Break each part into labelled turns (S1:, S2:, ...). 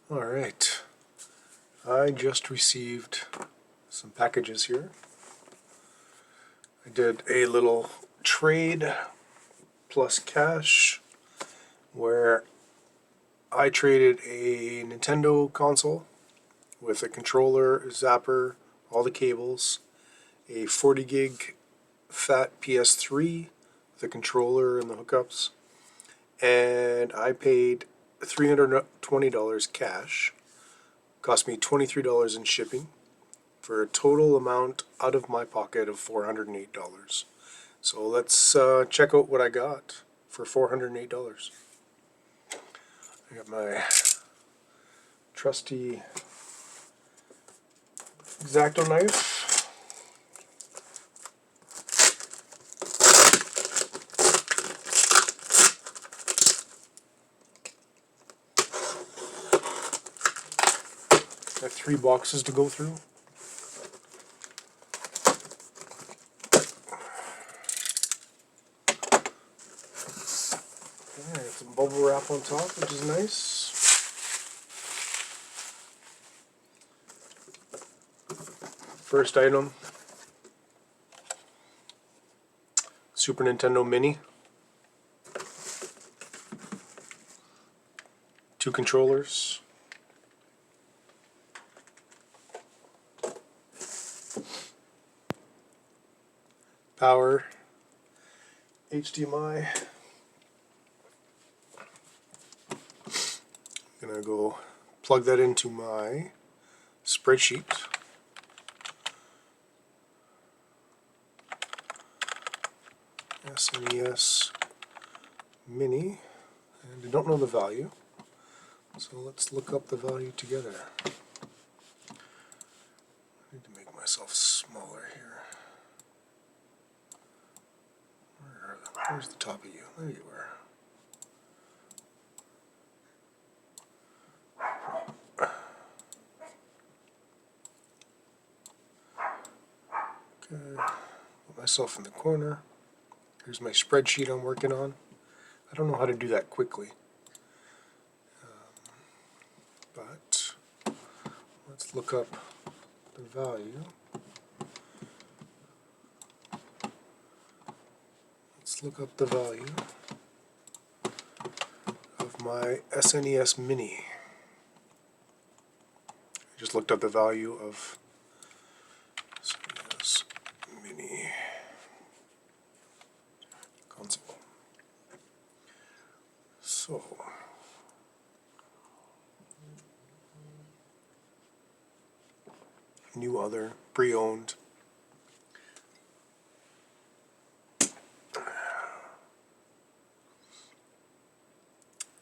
S1: Alright, I just received some packages here. I did a little trade plus cash where I traded a Nintendo console with a controller, zapper, all the cables, a 40 gig fat PS3 with a controller and the hookups, and I paid $320 cash. Cost me $23 in shipping for a total amount out of my pocket of $408. So let's check out what I got for $408. I got my trusty X-Acto knife. I have 3 boxes to go through. I got some bubble wrap on top, which is nice. First item, Super Nintendo Mini. 2 controllers. Power. HDMI. I'm gonna go plug that into my spreadsheet. SNES Mini, and I don't know the value, so let's look up the value together. I need to make myself smaller here. Where's the top of you? There you are. Okay, put myself in the corner. Here's my spreadsheet I'm working on. I don't know how to do that quickly, but let's look up the value. Let's look up the value of my SNES Mini. I just looked up the value of SNES Mini console. So, new other, pre-owned.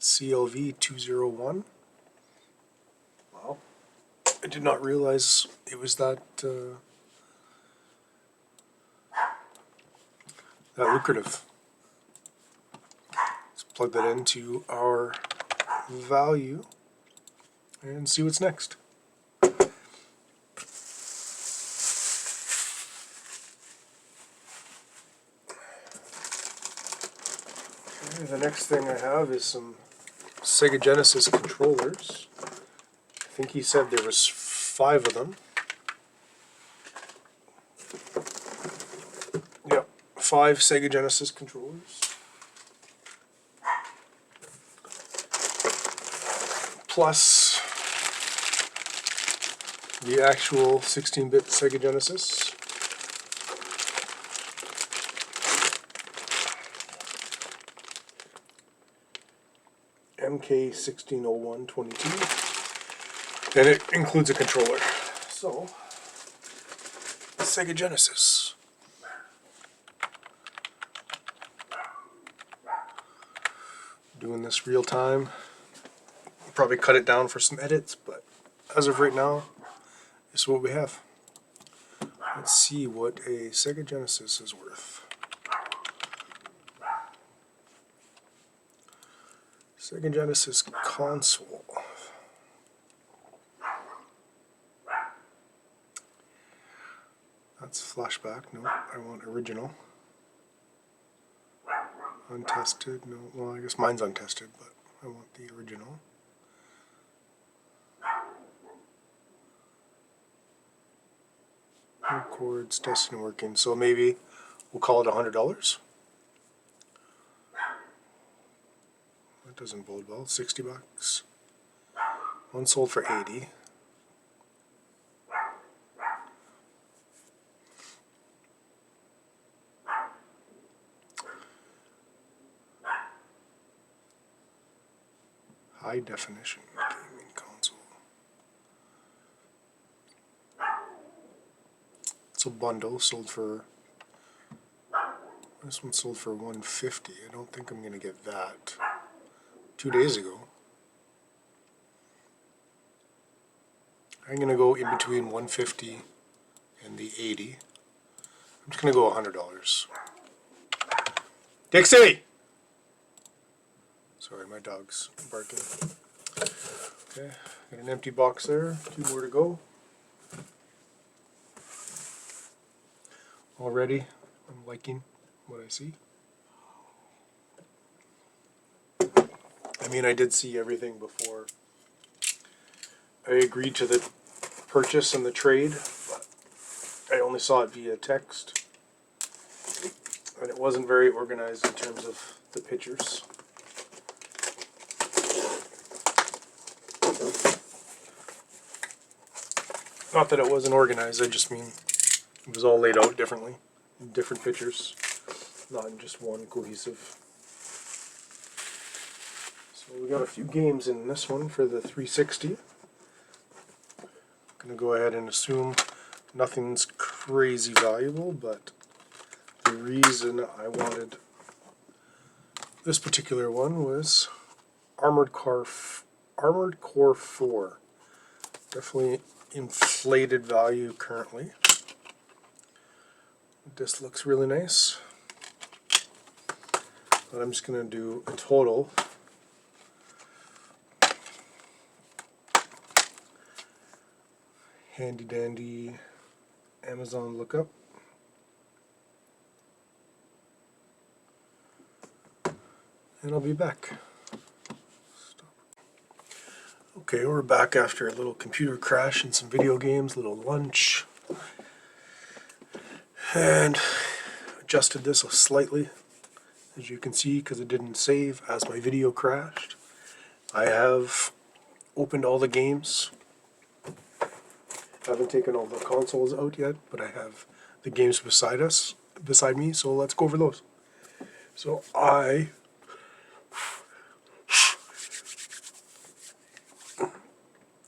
S1: CLV 201. Wow. I did not realize it was that lucrative. Let's plug that into our value and see what's next. Okay, the next thing I have is some Sega Genesis controllers. I think he said there was 5 of them. Yep, 5 Sega Genesis controllers. Plus the actual 16-bit Sega Genesis. MK160122, and it includes a controller. So, Sega Genesis. Doing this real time. Probably cut it down for some edits, but as of right now, this is what we have. Let's see what a Sega Genesis is worth. Sega Genesis console. That's flashback. No, I want original. Untested. No, well, I guess mine's untested, but I want the original. No cords, testing and working. So maybe we'll call it $100. That doesn't bode well. 60 bucks. One sold for 80. High definition gaming console. It's a bundle sold for. This one sold for 150. I don't think I'm gonna get that. 2 days ago. I'm gonna go in between 150 and the 80. I'm just gonna go $100. Dixie! Sorry, my dog's barking. Okay, got an empty box there. 2 more to go. Already, I'm liking what I see. I mean, I did see everything before I agreed to the purchase and the trade, but I only saw it via text, and it wasn't very organized in terms of the pictures. Not that it wasn't organized, I just mean it was all laid out differently, in different pictures, not in just one cohesive. So we got a few games in this one for the 360. I'm gonna go ahead and assume nothing's crazy valuable, but the reason I wanted this particular one was Armored Core 4. Definitely inflated value currently. This looks really nice. But I'm just going to do a total. Handy dandy Amazon lookup. And I'll be back. Okay, we're back after a little computer crash and some video games, little lunch. And adjusted this slightly, as you can see, because it didn't save as my video crashed. I have opened all the games. I haven't taken all the consoles out yet, but I have the games beside me, so let's go over those. So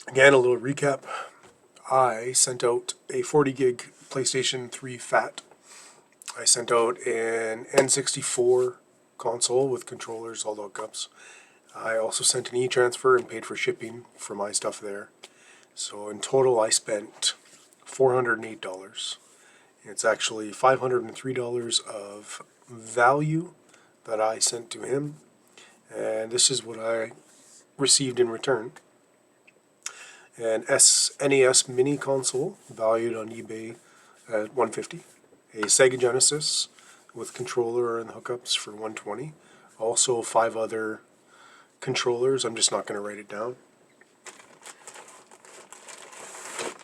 S1: again, a little recap. I sent out a 40 gig PlayStation 3 FAT. I sent out an N64 console with controllers, all the hookups. I also sent an e-transfer and paid for shipping for my stuff there. So in total I spent $408. It's actually $503 of value that I sent to him. And this is what I received in return. An NES mini console valued on eBay at $150. A Sega Genesis with controller and hookups for $120. Also 5 other controllers. I'm just not going to write it down.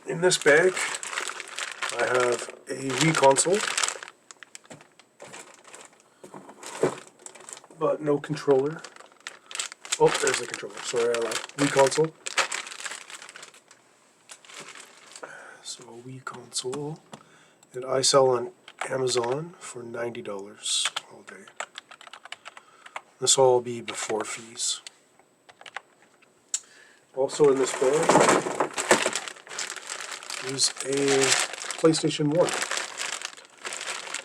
S1: In this bag, I have a Wii console, but no controller. Oh, there's the controller. Sorry, I lied. Wii console. So a Wii console that I sell on Amazon for $90 all day. This will all be before fees. Also in this bag is a PlayStation 1.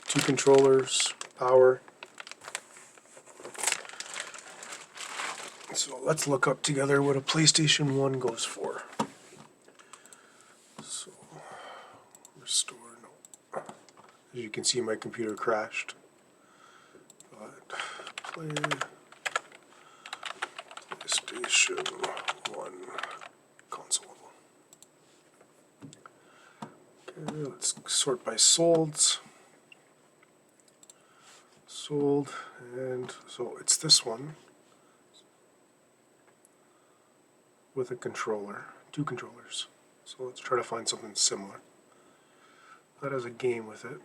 S1: 2 controllers, power. So let's look up together what a PlayStation 1 goes for. So, restore, no. As you can see, my computer crashed. But PlayStation 1 console. Okay, let's sort by solds. Sold, and so it's this one with a controller, 2 controllers. So let's try to find something similar. That has a game with it.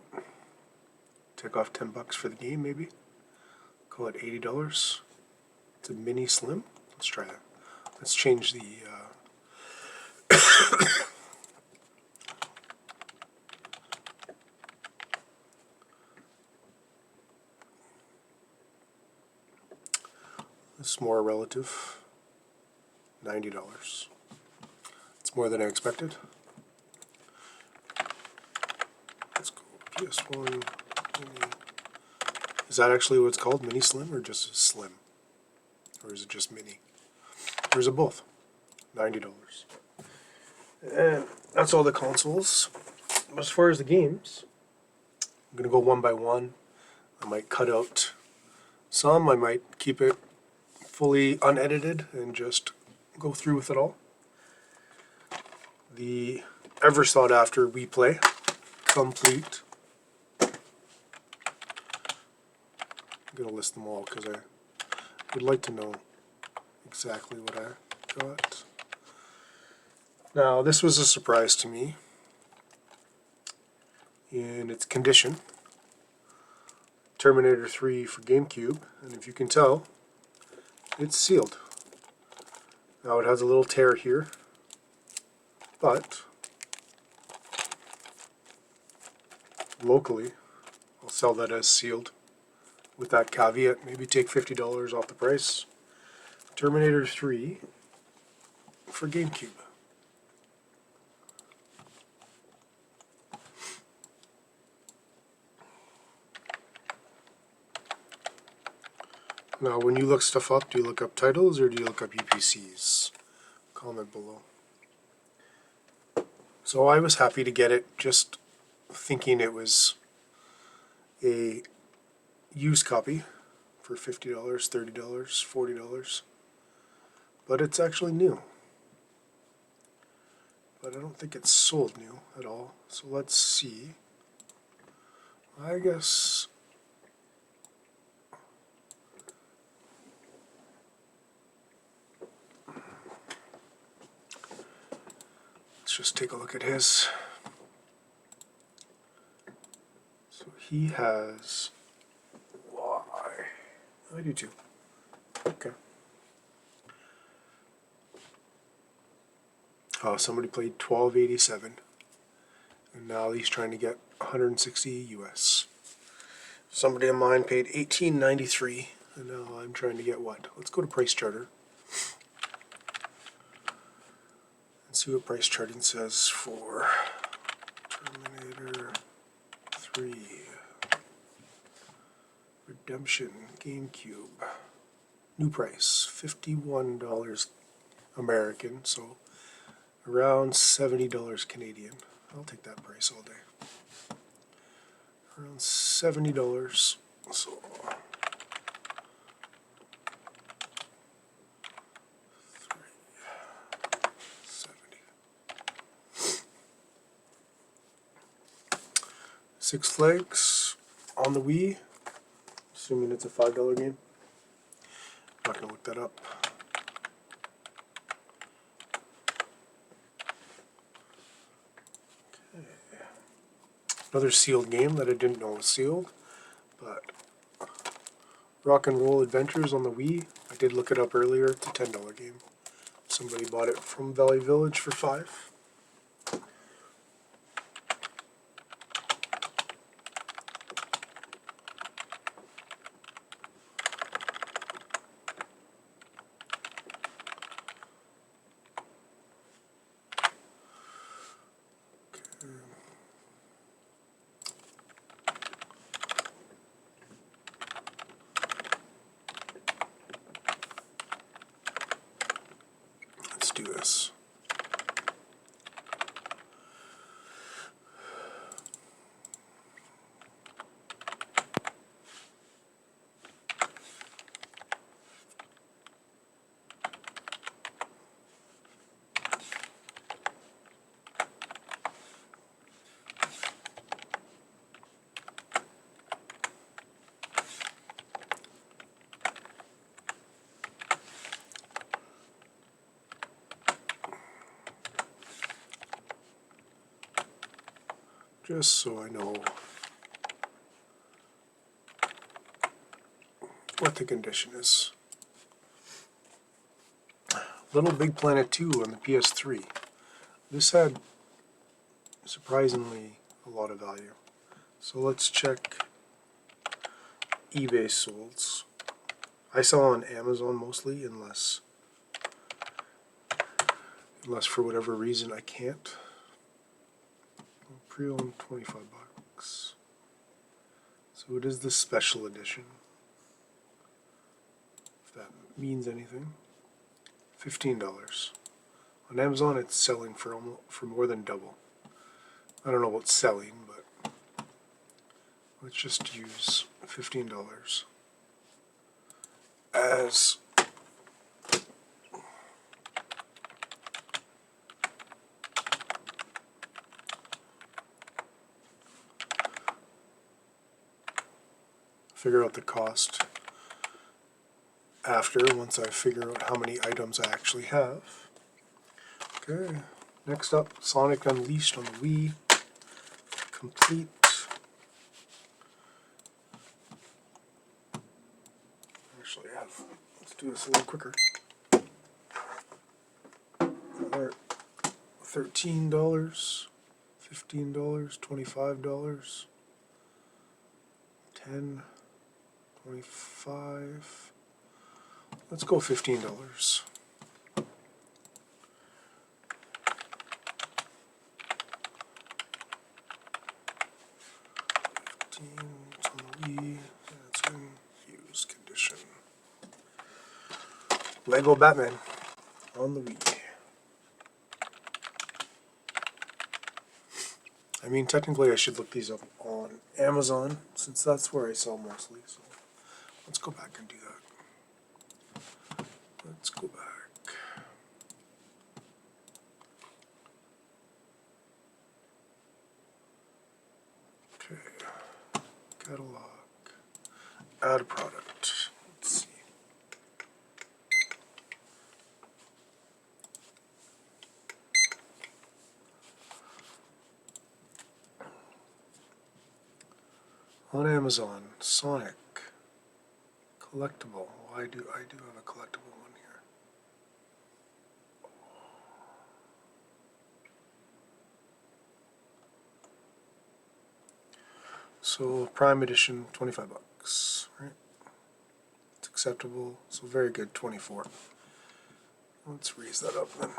S1: Take off $10 for the game, maybe. Call it $80. It's a mini slim. Let's try that. Let's change the it's more relative. $90. It's more than I expected. Let's go PS1 mini. Is that actually what it's called? Mini slim or just slim? Or is it just mini? Or is it both? $90. And that's all the consoles. As far as the games, I'm going to go one by one. I might cut out some. I might keep it fully unedited and just go through with it all. The ever sought after We Play Complete. I'm going to list them all because I would like to know exactly what I got. Now, this was a surprise to me in its condition. Terminator 3 for GameCube, and if you can tell, it's sealed. Now it has a little tear here, but locally I'll sell that as sealed with that caveat. Maybe take $50 off the price. Terminator 3 for GameCube. Now, when you look stuff up, do you look up titles or do you look up UPCs? Comment below. So I was happy to get it, just thinking it was a used copy for $50, $30, $40. But it's actually new. But I don't think it's sold new at all. So let's see. I guess let's just take a look at his. So he has why? I do too. Okay. Oh, somebody played 1287, and now he's trying to get 160 US. Somebody of mine paid 1893, and now I'm trying to get what? Let's go to Price Charter and see what price charting says for Terminator 3 Redemption GameCube. New price $51 American, so around $70 Canadian. I'll take that price all day. Around $70. So Six Flags on the Wii, assuming it's a $5 game. I'm not going to look that up. Okay. Another sealed game that I didn't know was sealed, but Rock and Roll Adventures on the Wii. I did look it up earlier. It's a $10 game. Somebody bought it from Valley Village for $5. Let's do this. just so I know what the condition is. Little Big Planet 2 on the PS3. This had surprisingly a lot of value. So let's check eBay solds. I sell on Amazon mostly, unless for whatever reason I can't. Pre-owned, 25 bucks. So it is the special edition, if that means anything. $15. On Amazon it's selling for more than double. I don't know what's selling, but let's just use $15 as figure out the cost after, once I figure out how many items I actually have. Okay, next up, Sonic Unleashed on the Wii. Complete. Actually, let's do this a little quicker. Another $13, $15, $25, $10, $25. Let's go $15. It's on the Wii. It's in used condition. Lego Batman on the Wii. I mean, technically I should look these up on Amazon, since that's where I sell mostly. So let's go back and do that. Let's go back. Okay. Catalog. Add a product. Let's see. On Amazon, Sonic collectible. Well, I do have a collectible one here. So Prime Edition, 25 bucks, right? It's acceptable. So very good, 24. Let's raise that up then,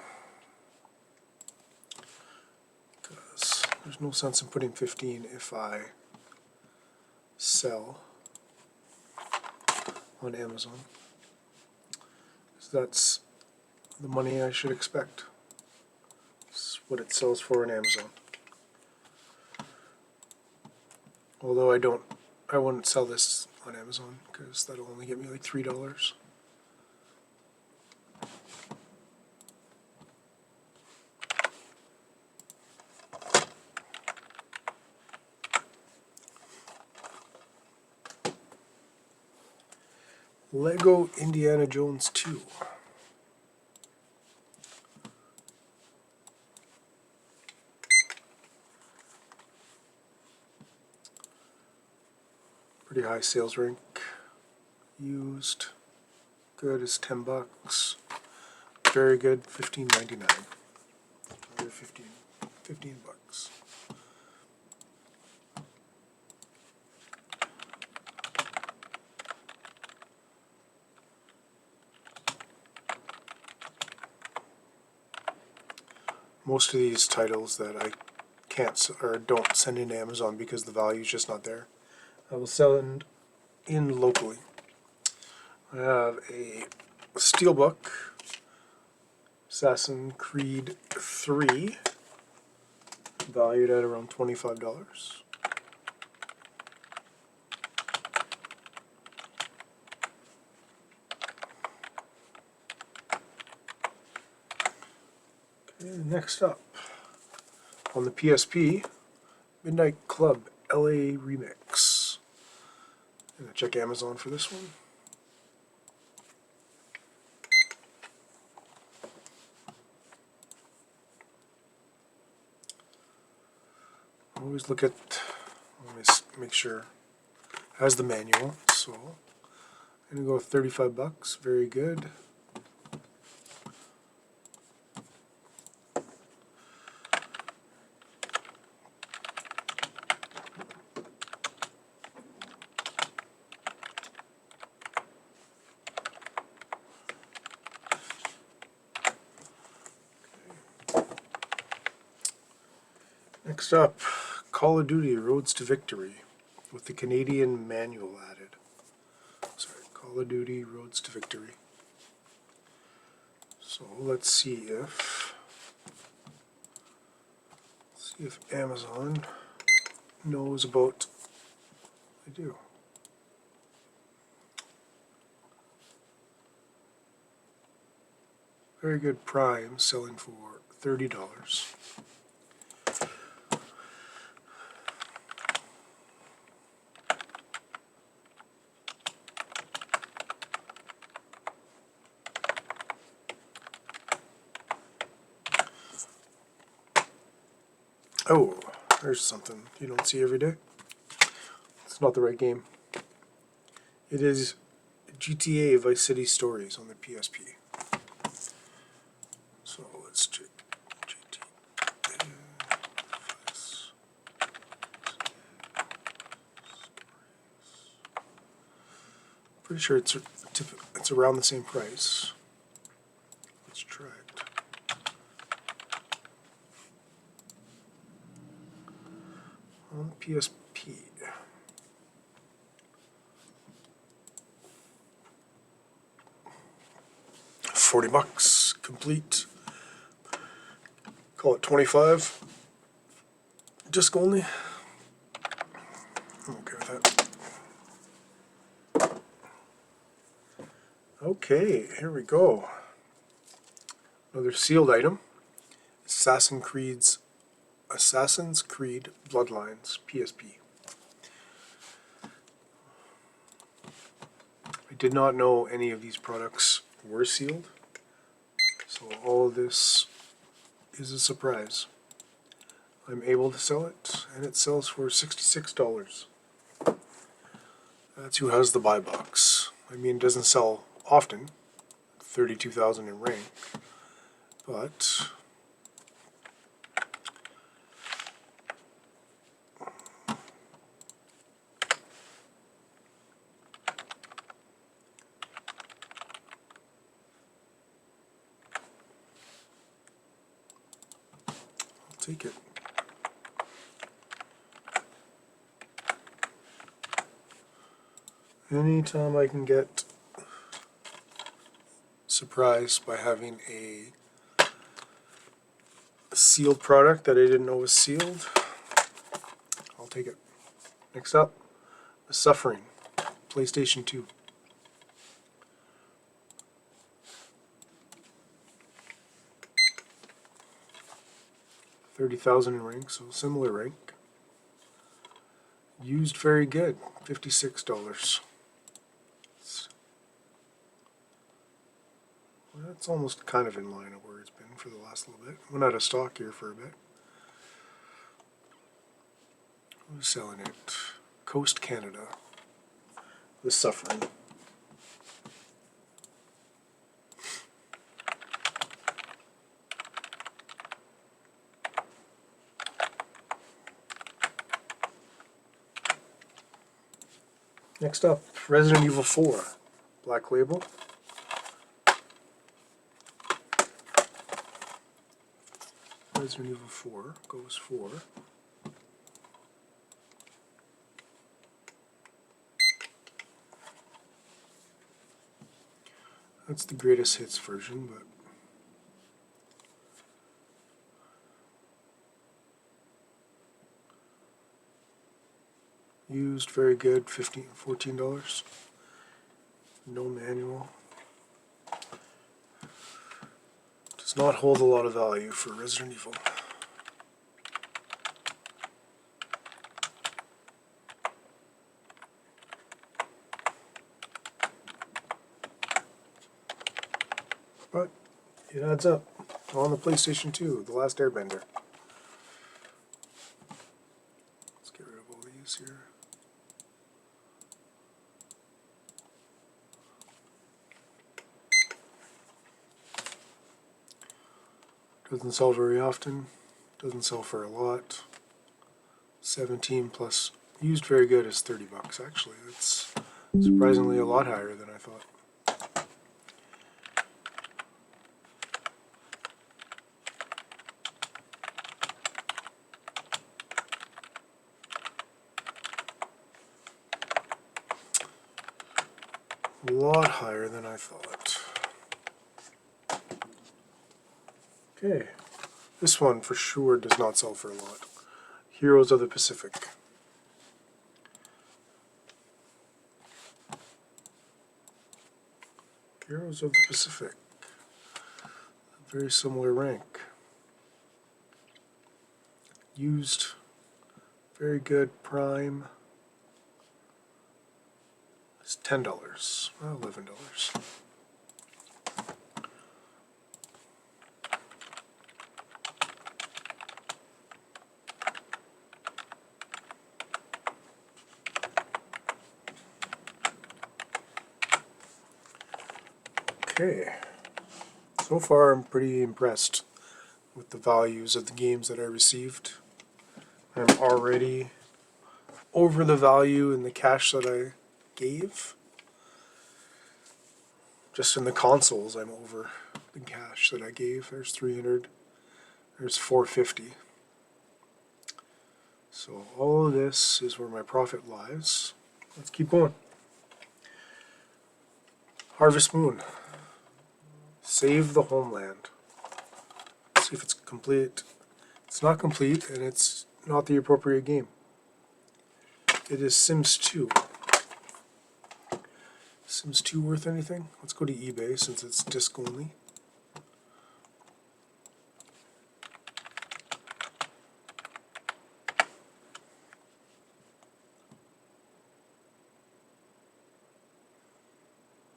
S1: because there's no sense in putting 15 if I sell on Amazon. So that's the money I should expect. It's what it sells for on Amazon. Although I wouldn't sell this on Amazon because that'll only get me like $3. Lego Indiana Jones 2. Pretty high sales rank. Used. Good is 10 bucks. Very good, $15.99. Another 15 bucks. Most of these titles that I can't or don't send into Amazon because the value is just not there, I will sell in locally. I have a Steelbook, Assassin's Creed 3, valued at around $25. Okay, next up, on the PSP, Midnight Club LA Remix. I'm gonna check Amazon for this one. always look at, let me make sure, has the manual, so I'm gonna go with $35, very good. Next up, Call of Duty Roads to Victory with the Canadian manual added. Sorry, Call of Duty Roads to Victory. So let's see if Amazon knows about. I do. Very good Prime, selling for $30. Oh, there's something you don't see every day. It's not the right game. It is GTA Vice City Stories on the PSP. So let's check GTA Vice. Pretty sure it's around the same price. Let's try it. On the PSP. $40 complete. Call it 25. Disc only. I'm okay with that. Okay, here we go. Another sealed item. Assassin's Creed Bloodlines PSP. I did not know any of these products were sealed, so all of this is a surprise. I'm able to sell it, and it sells for $66. That's who has the buy box. I mean, it doesn't sell often, 32,000 in rank, but I'll take it. Anytime I can get surprised by having a sealed product that I didn't know was sealed, I'll take it. Next up, The Suffering, PlayStation 2. $30,000 in rank, so similar rank. Used very good, $56. That's almost kind of in line of where it's been for the last little bit. Went out of stock here for a bit. Who's selling it? Coast Canada. The Suffering. Next up, Resident Evil 4. Black Label. Resident Evil 4 goes for that's the greatest hits version, but used very good, $14. No manual. Does not hold a lot of value for Resident Evil. But it adds up. On the PlayStation 2, The Last Airbender. Doesn't sell very often. Doesn't sell for a lot. 17 plus used very good is 30 bucks actually. That's surprisingly a lot higher than I thought. A lot higher than I thought. Okay, this one for sure does not sell for a lot. Heroes of the Pacific. Heroes of the Pacific. Very similar rank. Used, very good, prime. It's $10, $11. Okay, so far I'm pretty impressed with the values of the games that I received. I'm already over the value in the cash that I gave. Just in the consoles I'm over the cash that I gave. There's 300, there's 450. So all of this is where my profit lies. Let's keep going. Harvest Moon. Save the Homeland. Let's see if it's complete. It's not complete, and it's not the appropriate game. It is Sims 2. Sims 2 worth anything? Let's go to eBay since it's disc only.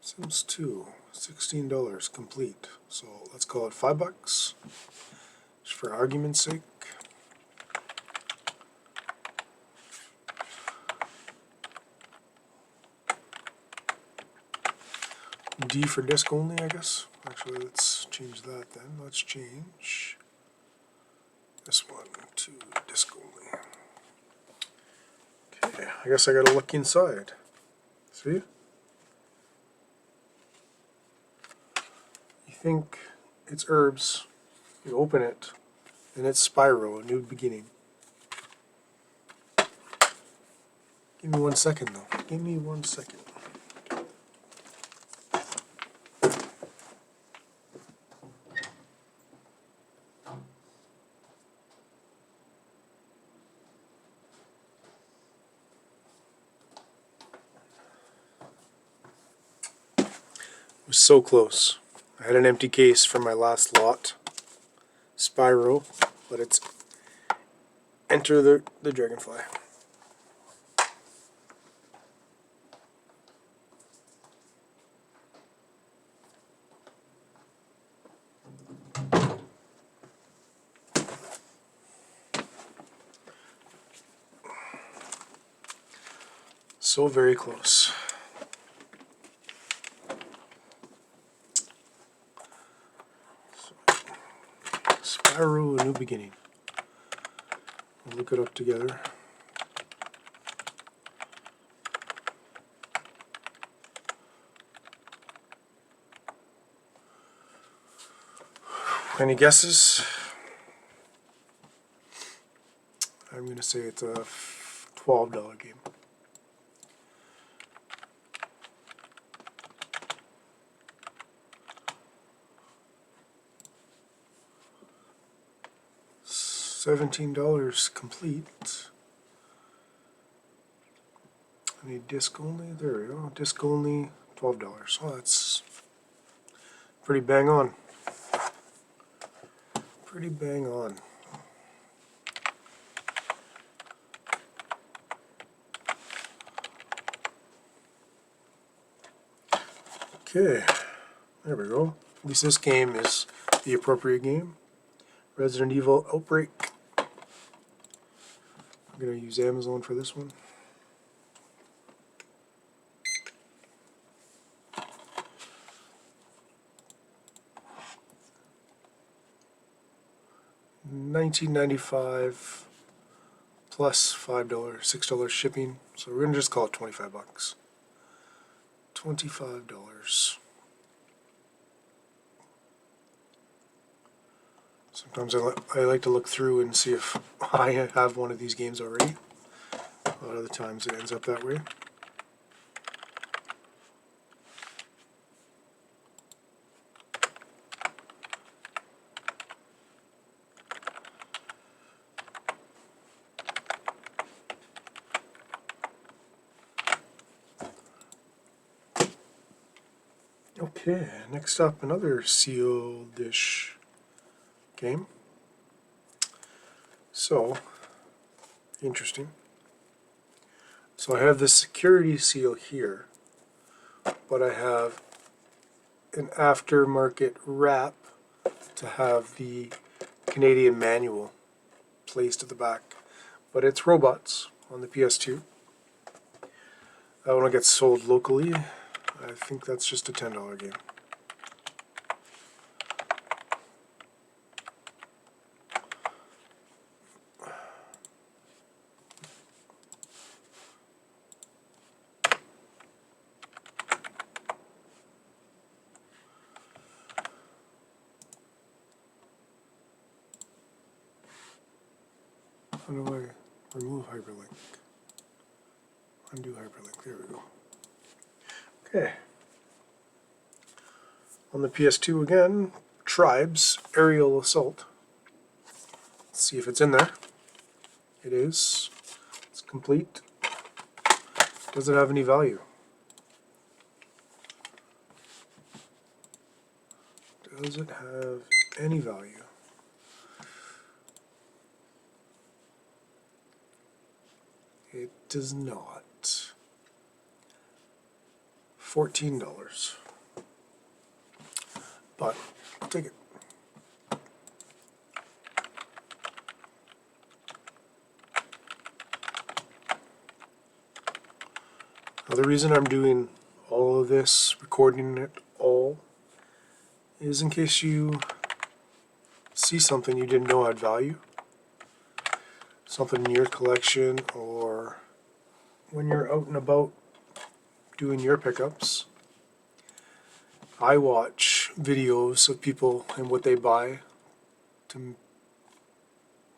S1: Sims 2, $16 complete. So let's call it $5, just for argument's sake. D for disc only, I guess. Actually, let's change that then. Let's change this one to disc only. Okay, I guess I gotta look inside. See? You think it's herbs, you open it, and it's Spyro, a new beginning. Give me 1 second though. Give me 1 second. It was so close. I had an empty case from my last lot. Spyro, but it's Enter the Dragonfly. So very close. Spyro, a new beginning. We'll look it up together. Any guesses? I'm going to say it's a $12 game. $17 complete. I need disc only. There we go. Disc only, $12. Oh, that's pretty bang on. Pretty bang on. Okay, there we go. At least this game is the appropriate game. Resident Evil Outbreak. I'm going to use Amazon for this one. $19.95 plus $5, $6 shipping. So we're gonna just call it 25 bucks. $25. Sometimes I like to look through and see if I have one of these games already. A lot of the times it ends up that way. Okay, next up, another sealed-ish game. So, interesting. So I have this security seal here, but I have an aftermarket wrap to have the Canadian manual placed at the back. But it's robots on the PS2. That one gets sold locally. I think that's just a $10 game. How do I remove hyperlink? Undo hyperlink, there we go. Okay. On the PS2 again, Tribes Aerial Assault. Let's see if it's in there. It is. It's complete. Does it have any value? Does it have any value? It does not. $14. But I'll take it. Now the reason I'm doing all of this, recording it all, is in case you see something you didn't know had value. Something in your collection, or when you're out and about doing your pickups. I watch videos of people and what they buy to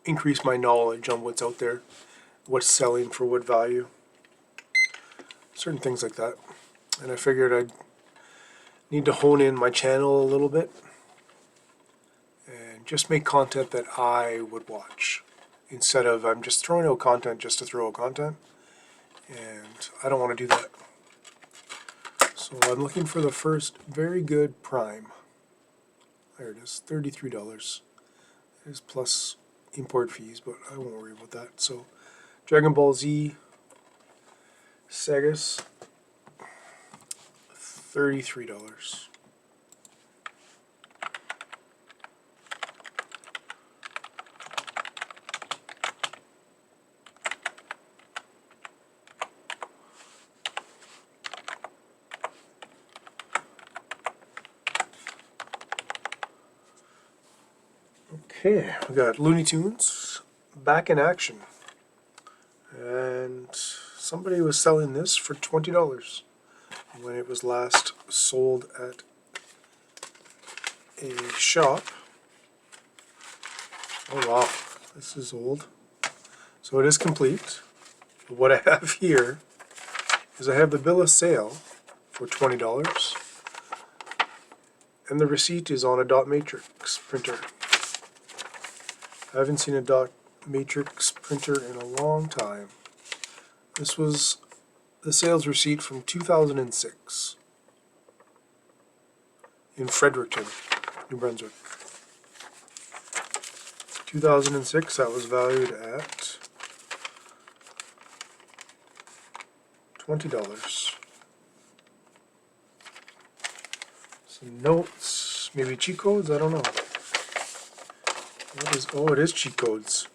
S1: increase my knowledge on what's out there, what's selling for what value, certain things like that. And I figured I'd need to hone in my channel a little bit and just make content that I would watch, instead of I'm just throwing out content just to throw out content, and I don't want to do that. So I'm looking for the first very good prime. There it is, $33. It is plus import fees, but I won't worry about that. So Dragon Ball Z Sagas, $33. Okay, we got Looney Tunes back in action, and somebody was selling this for $20 when it was last sold at a shop. Oh wow, this is old. So it is complete. But what I have here is I have the bill of sale for $20, and the receipt is on a dot matrix printer. I haven't seen a dot matrix printer in a long time. This was the sales receipt from 2006 in Fredericton, New Brunswick. 2006, that was valued at $20. Some notes, maybe cheat codes, I don't know. What is, oh, it is cheat codes.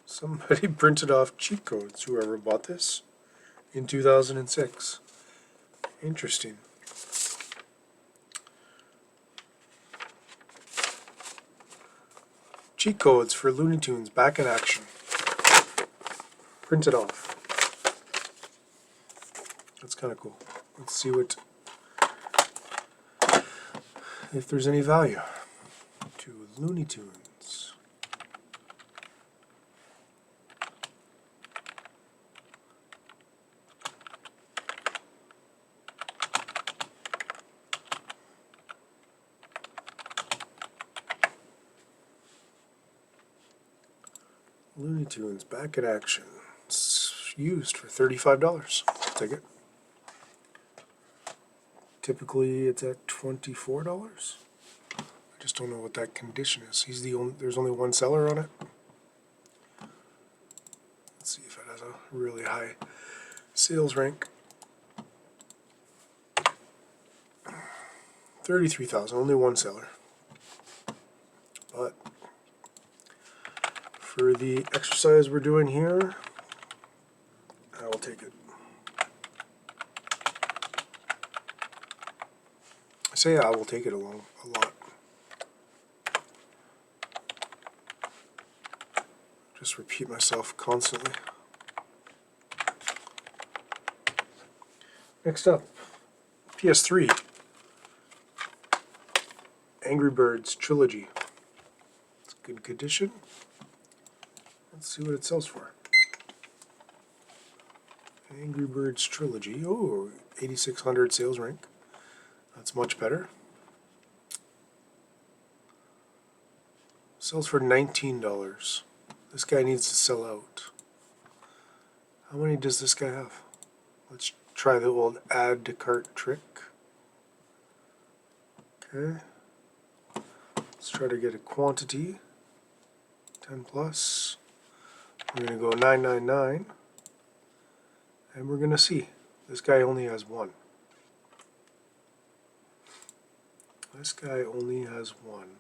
S1: Somebody printed off cheat codes, whoever bought this, in 2006. Interesting. cheat codes for Looney Tunes back in action. Print it off. That's kind of cool. Let's see if there's any value to Looney Tunes. Looney Tunes back in action. It's used for $35. I'll take it. Typically it's at $24. I just don't know what that condition is. There's only one seller on it. Let's see if it has a really high sales rank. 33,000, only one seller. But for the exercise we're doing here, I will take it. I say I will take it a lot. Just repeat myself constantly. Next up, PS3. Angry Birds Trilogy. It's good condition. Let's see what it sells for. Angry Birds Trilogy. Oh, 8,600 sales rank. That's much better. Sells for $19. This guy needs to sell out. How many does this guy have? Let's try the old add to cart trick. Okay. Let's try to get a quantity. 10 plus. We're going to go 999. And we're going to see. This guy only has one. This guy only has one.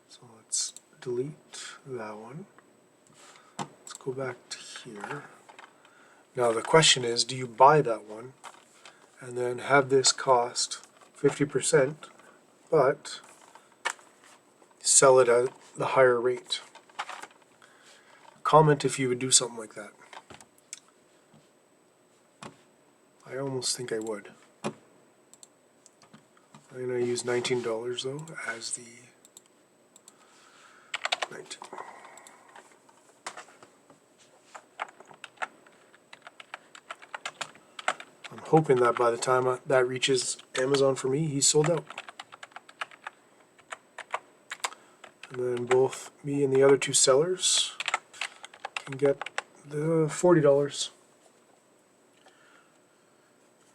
S1: So let's delete that one. Let's go back to here. Now the question is, do you buy that one and then have this cost 50%, but sell it at the higher rate? Comment if you would do something like that. I almost think I would. I'm going to use $19 though as the 19. I'm hoping that by the time that reaches Amazon for me, he's sold out. And then both me and the other two sellers can get the $40.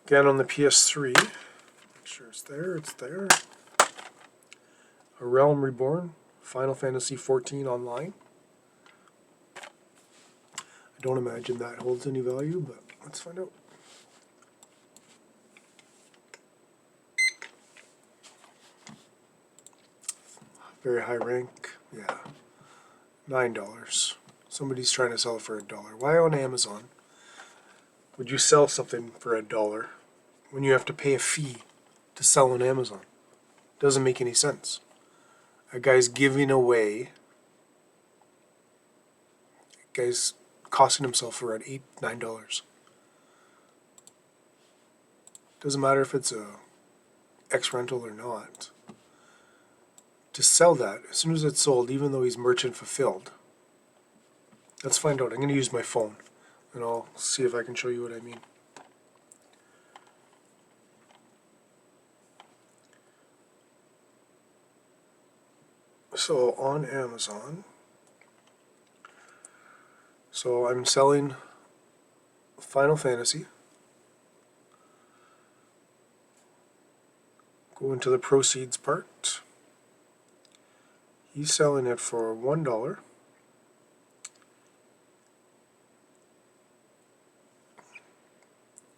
S1: Again on the PS3. Make sure it's there. It's there. A Realm Reborn, Final Fantasy XIV Online. I don't imagine that holds any value, but let's find out. Very high rank. Yeah. $9. Somebody's trying to sell it for $1. Why on Amazon would you sell something for $1 when you have to pay a fee to sell on Amazon? Doesn't make any sense. A guy's giving away. A guy's costing himself around $8, $9. Doesn't matter if it's a X rental or not. To sell that, as soon as it's sold, even though he's merchant fulfilled. Let's find out. I'm going to use my phone and I'll see if I can show you what I mean. So on Amazon, so I'm selling Final Fantasy. Go into the proceeds part. He's selling it for $1.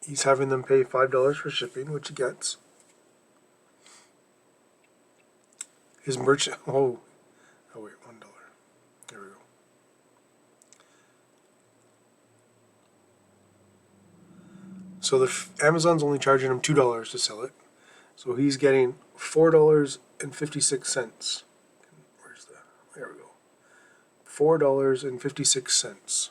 S1: He's having them pay $5 for shipping, which he gets. His merchant, oh wait, $1. There we go. So Amazon's only charging him $2 to sell it. So he's getting $4.56. Where's the? There we go. $4.56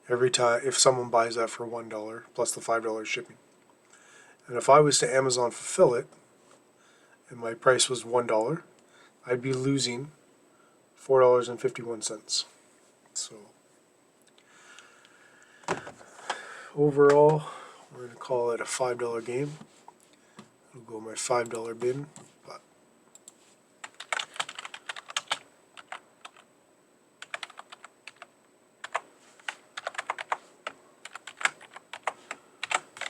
S1: every time if someone buys that for $1 plus the $5 shipping. And if I was to Amazon fulfill it and my price was $1, I'd be losing $4.51. So overall, we're going to call it a $5 game. It'll go my $5 bin, but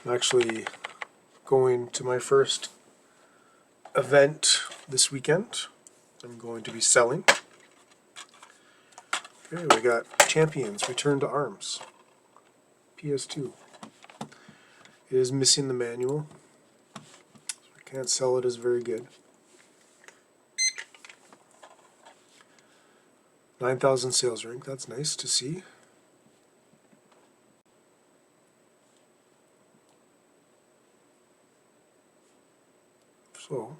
S1: I'm actually going to my first event this weekend. I'm going to be selling. Okay, we got Champions Return to Arms, PS2. It is missing the manual, so I can't sell it as very good. 9,000 sales rank, that's nice to see. So,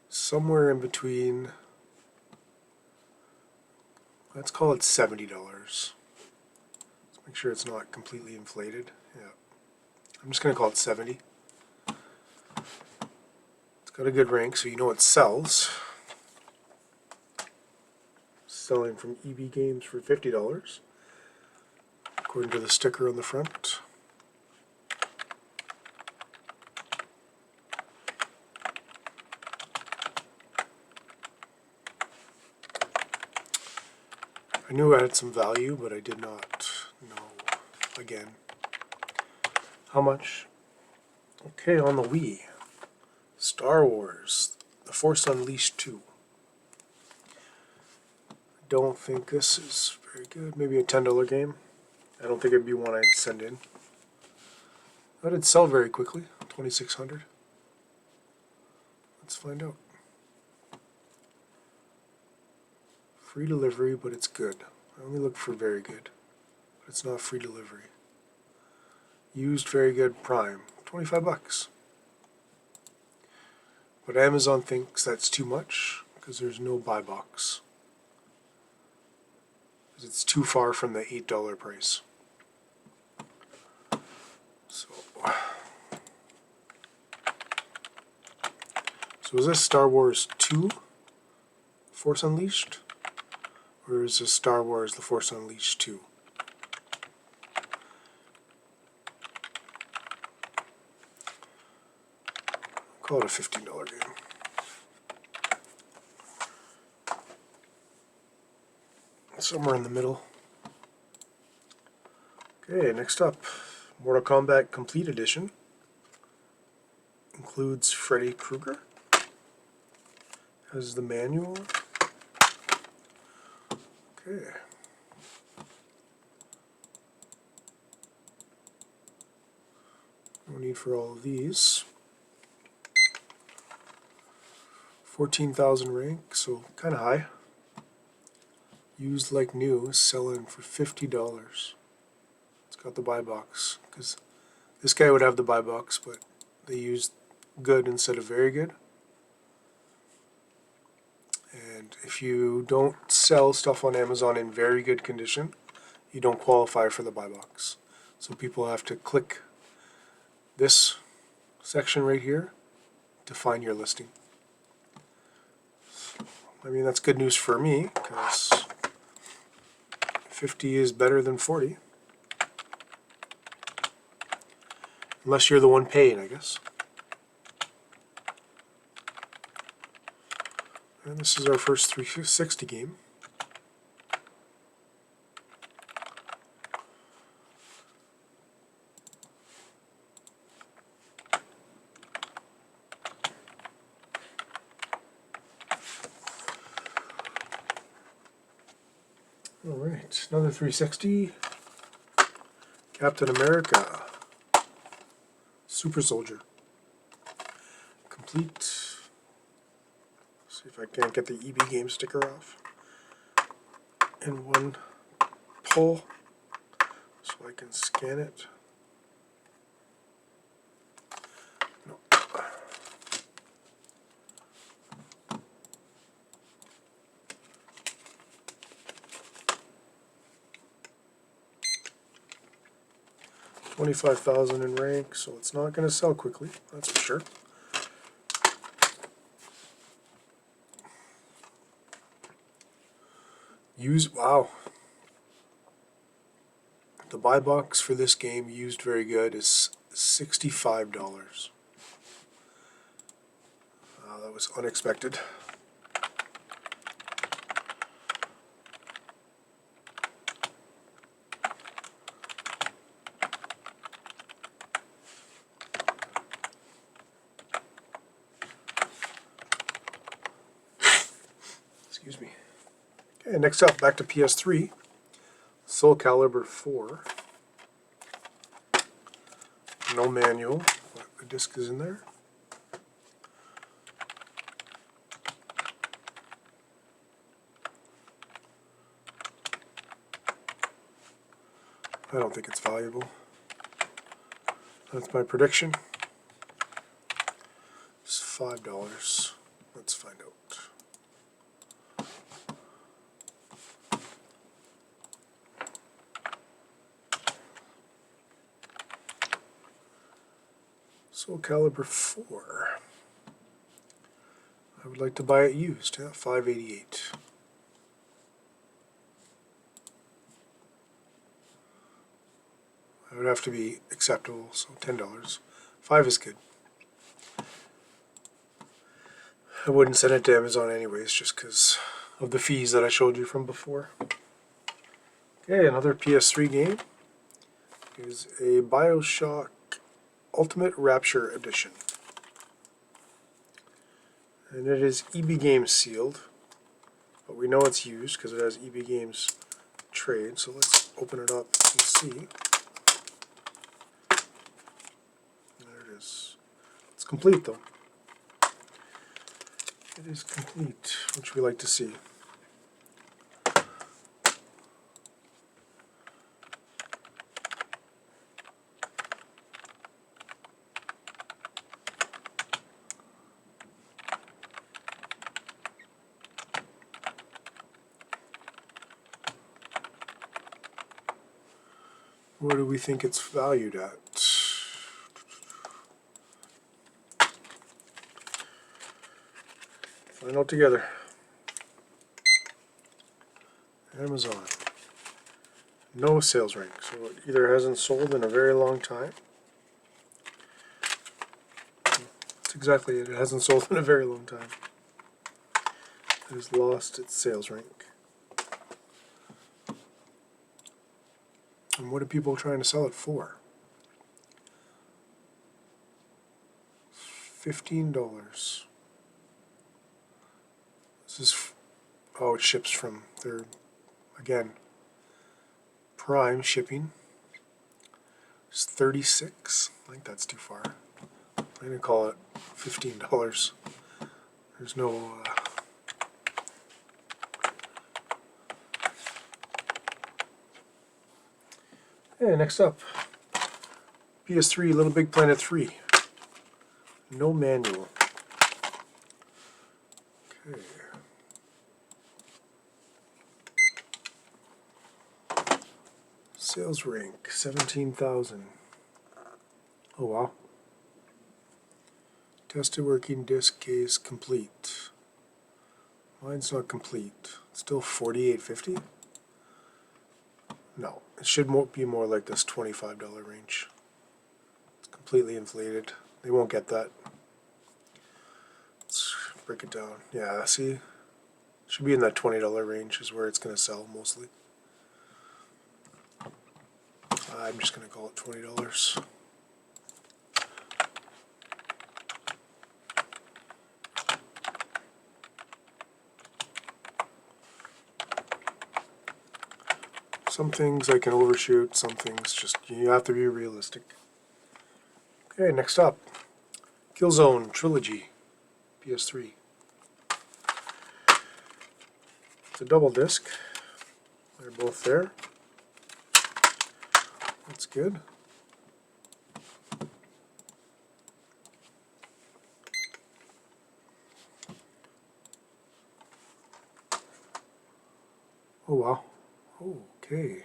S1: somewhere in between, let's call it $70. Let's make sure it's not completely inflated. Yeah, I'm just going to call it 70. It's got a good rank, so you know it sells. Selling from EB Games for $50, according to the sticker on the front. I knew I had some value, but I did not know, again, how much. Okay, on the Wii, Star Wars, The Force Unleashed 2. I don't think this is very good. Maybe a $10 game. I don't think it'd be one I'd send in. That did sell very quickly, 2,600. Let's find out. Free delivery, but it's good. I only look for very good, but it's not free delivery. Used very good Prime, $25. But Amazon thinks that's too much because there's no buy box. Because it's too far from the $8 price. So is this Star Wars 2 Force Unleashed? Or is this Star Wars The Force Unleashed 2? I'll call it a $15 game. Somewhere in the middle. Okay, next up, Mortal Kombat Complete Edition. Includes Freddy Krueger. Has the manual. Okay. No need for all of these. 14,000 rank, so kind of high. Used like new, selling for $50. It's got the buy box, because this guy would have the buy box, but they used good instead of very good. And if you don't sell stuff on Amazon in very good condition, you don't qualify for the buy box. So people have to click this section right here to find your listing. I mean, that's good news for me, because 50 is better than 40. Unless you're the one paying, I guess. And this is our first 360 game. Alright, another 360. Captain America. Super Soldier. Complete. See if I can't get the EB game sticker off. In one pull, so I can scan it. No. 25,000 in rank, so it's not going to sell quickly, that's for sure. Wow. The buy box for this game, used very good, is $65. That was unexpected. Excuse me. Okay, next up, back to PS3. Soul Calibur 4. No manual, but the disc is in there. I don't think it's valuable. That's my prediction. It's $5. Let's find out. Soul Calibur 4. I would like to buy it used at $5.88. It would have to be acceptable, so $10. $5 is good. I wouldn't send it to Amazon anyways, just because of the fees that I showed you from before. Okay, another PS3 game is a BioShock Ultimate Rapture Edition. And it is EB Games sealed, but we know it's used because it has EB Games trade, so let's open it up and see. There it is. It's complete though. It is complete, which we like to see. What do we think it's valued at? Find out together. Amazon. No sales rank, so it either hasn't sold in a very long time. That's exactly it. It hasn't sold in a very long time. It has lost its sales rank. And what are people trying to sell it for? $15. This is, oh, it ships from their, again, Prime shipping. It's $36. I think that's too far. I'm going to call it $15. There's no... Okay, next up, PS3 Little Big Planet 3. No manual. Okay. Sales rank 17,000. Oh wow. Tested working disc case complete. Mine's not complete. It's still $48.50. No, it should be more like this $25 range. It's completely inflated. They won't get that. Let's break it down. Yeah, see? It should be in that $20 range is where it's going to sell mostly. I'm just going to call it $20. Some things I can overshoot, some things just, you have to be realistic. Okay, next up, Killzone Trilogy, PS3. It's a double disc. They're both there. That's good. Oh wow. Okay.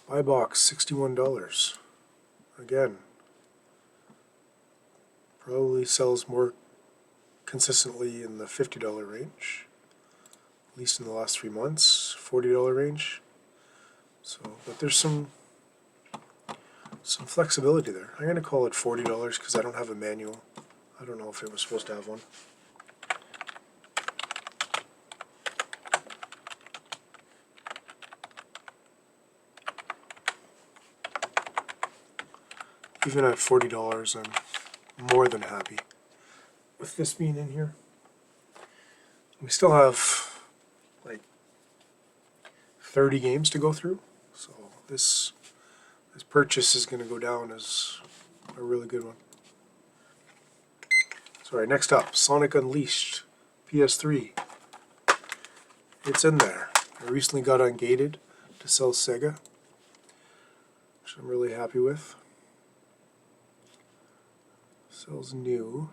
S1: Buy box, $61. Again, probably sells more consistently in the $50 range, at least in the last 3 months, $40 range. So, but there's some flexibility there. I'm going to call it $40 because I don't have a manual. I don't know if it was supposed to have one. Even at $40, I'm more than happy with this being in here. We still have like 30 games to go through, so this purchase is going to go down as a really good one. So, right, next up, Sonic Unleashed, PS3. It's in there. I recently got ungated to sell Sega, which I'm really happy with. Sells new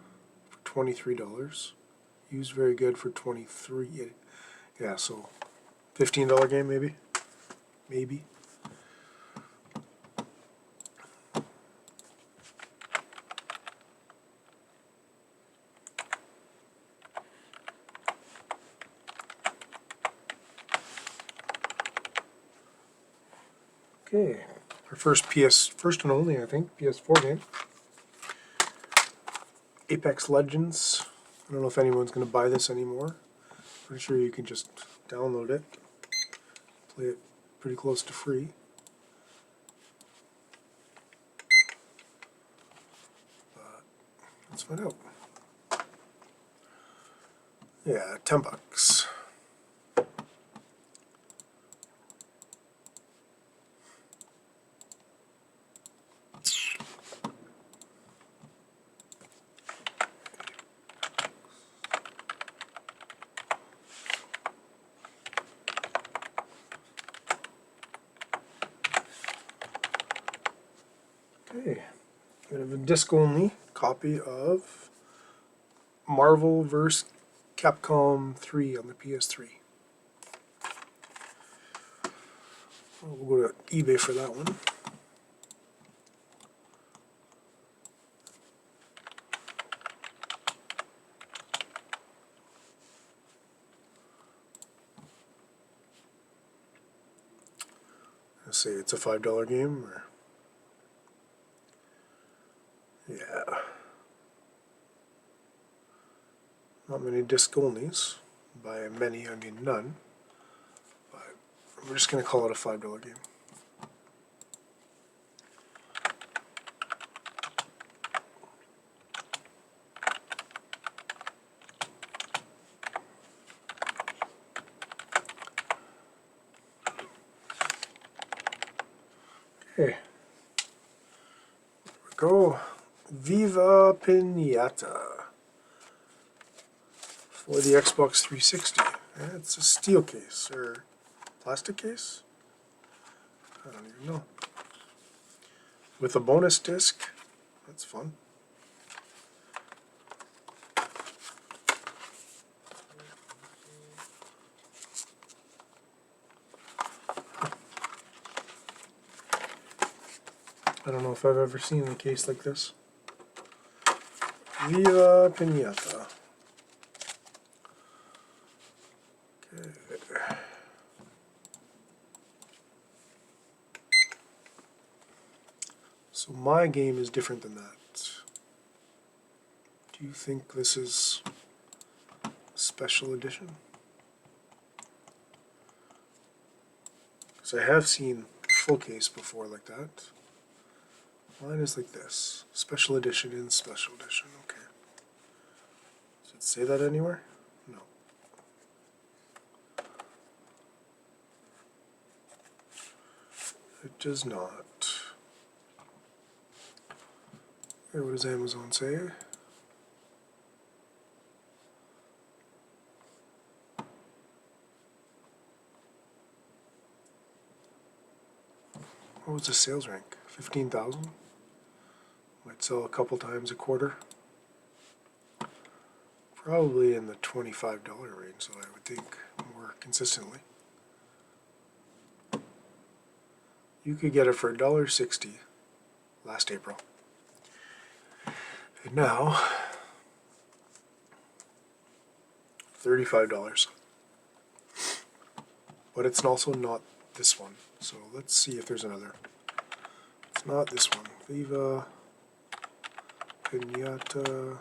S1: for $23. Used very good for $23. Yeah, so $15 game maybe. Maybe. Okay, our first and only, I think, PS4 game. Apex Legends. I don't know if anyone's going to buy this anymore. Pretty sure you can just download it, play it pretty close to free. But let's find out. Yeah, $10. Okay, we have a disc-only copy of Marvel vs. Capcom 3 on the PS3. We'll go to eBay for that one. Let's say it's a $5 game, or yeah. Not many disc-onlys. By many, I mean none. But we're just going to call it a $5 game. Okay. Here we go. Viva Pinata for the Xbox 360. It's a steel case, or plastic case? I don't even know. With a bonus disc. That's fun. I don't know if I've ever seen a case like this. Viva Pinata. Okay. So my game is different than that. Do you think this is a special edition? Because I have seen a full case before like that. Mine is like this. Special edition in special edition. Okay. Does it say that anywhere? No. It does not. Okay, what does Amazon say? What was the sales rank? 15,000? Might sell a couple times a quarter. Probably in the $25 range, so I would think more consistently. you could get it for $1.60 last April. And now, $35. But it's also not this one. So let's see if there's another. It's not this one. Viva Pinata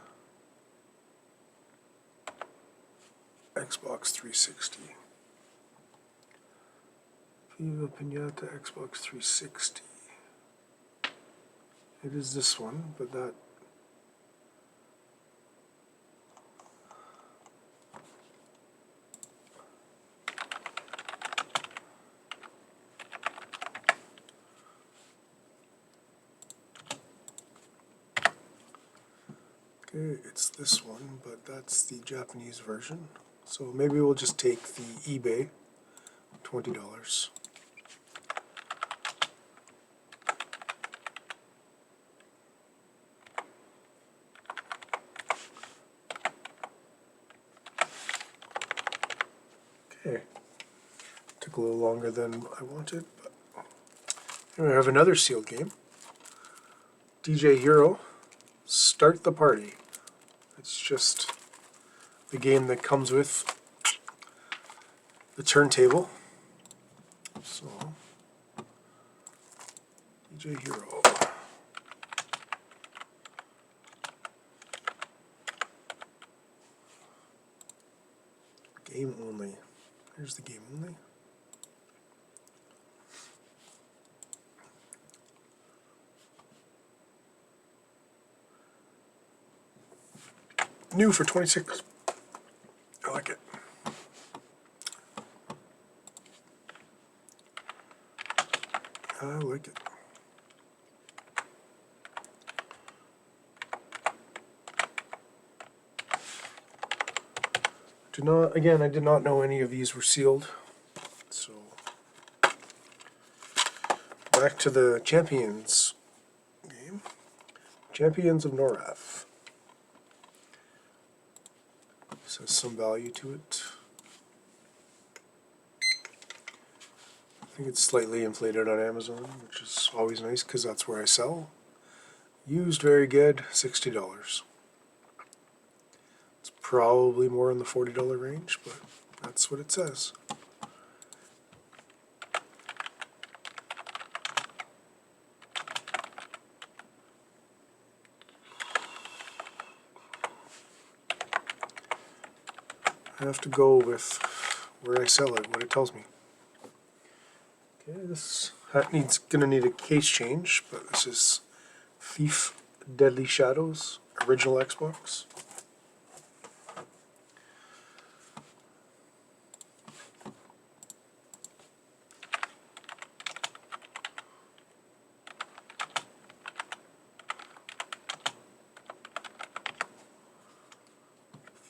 S1: Xbox 360. Viva Pinata Xbox 360. It is this one, but that. Okay, it's this one, but that's the Japanese version. So maybe we'll just take the eBay, $20. Okay, took a little longer than I wanted, but anyway, I have another sealed game. DJ Hero, Start the Party. It's just the game that comes with the turntable. So, DJ Hero. Game only. Here's the game only. New for 26. I like it. I like it. I did not know any of these were sealed. So, back to the Champions game. Champions of Norath. This has some value to it. I think it's slightly inflated on Amazon, which is always nice because that's where I sell. Used, very good, $60. It's probably more in the $40 range, but that's what it says. I have to go with where I sell it, what it tells me. Okay, this hat gonna need a case change, but this is Thief Deadly Shadows, original Xbox.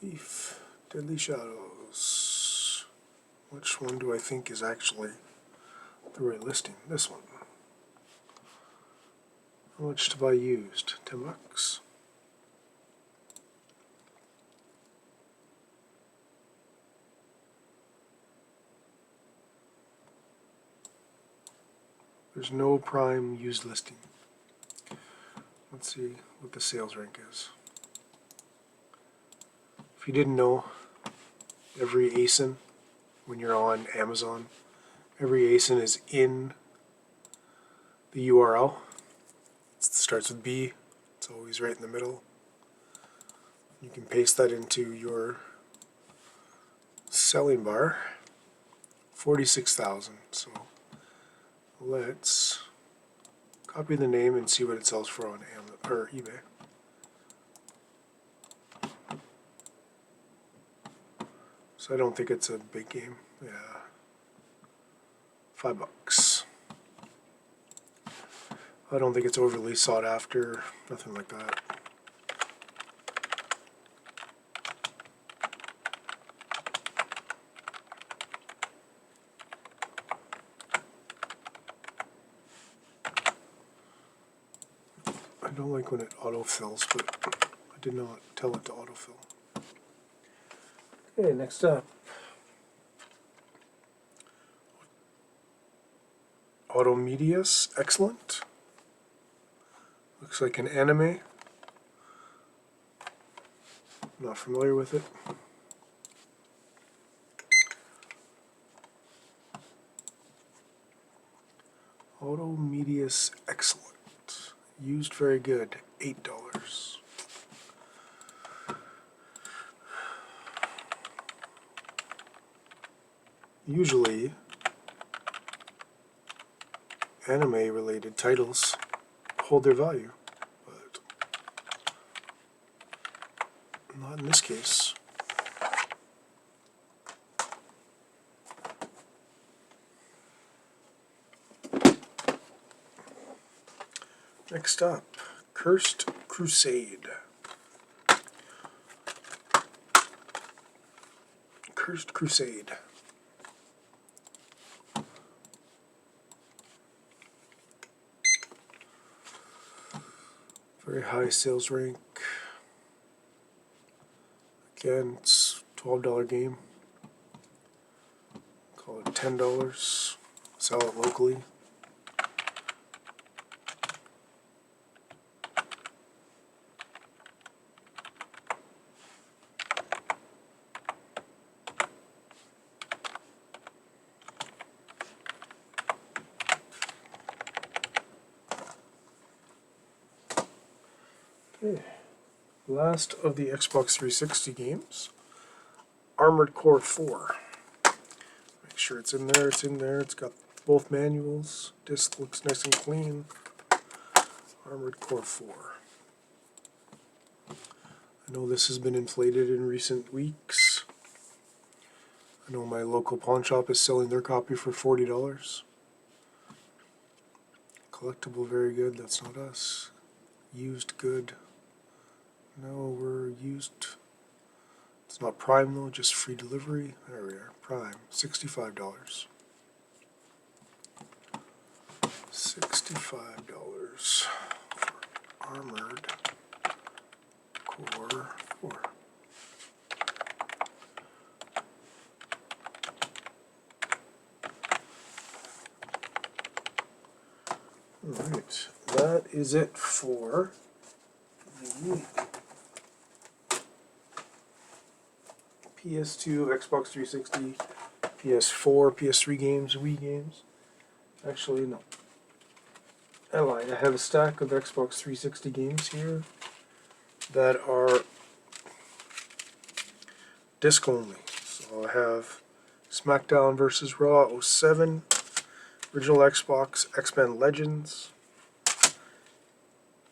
S1: Thief Deadly Shadows. Which one do I think is actually the right listing? This one. How much to buy used? $10. There's no prime used listing. Let's see what the sales rank is. If you didn't know, every ASIN, when you're on Amazon, every ASIN is in the URL. It starts with B. It's always right in the middle. You can paste that into your selling bar. 46,000. So let's copy the name and see what it sells for on Amazon or eBay. So I don't think it's a big game. Yeah, $5. I don't think it's overly sought after. Nothing like that. I don't like when it autofills, but I did not tell it to autofill. Okay, next up. Auto Medias, excellent. Looks like an anime. Not familiar with it. Auto Medias, excellent. Used very good, $8. Usually, anime-related titles hold their value, but not in this case. Next up, Cursed Crusade. Cursed Crusade. Very high sales rank. Again, it's $12 game. Call it $10. Sell it locally. Okay. Last of the Xbox 360 games, Armored Core 4. Make sure it's in there, it's in there. It's got both manuals. Disc looks nice and clean. Armored Core 4. I know this has been inflated in recent weeks. I know my local pawn shop is selling their copy for $40. Collectible, very good. That's not us. Used, good. No, we're used. It's not Prime though, just free delivery. There we are. Prime, $65. $65 for Armored Core 4. Alright, that is it for the PS2, Xbox 360, PS4, PS3 games, Wii games. Actually, no. I lied. I have a stack of Xbox 360 games here that are disc only. So I have SmackDown vs. Raw '07, original Xbox X-Men Legends,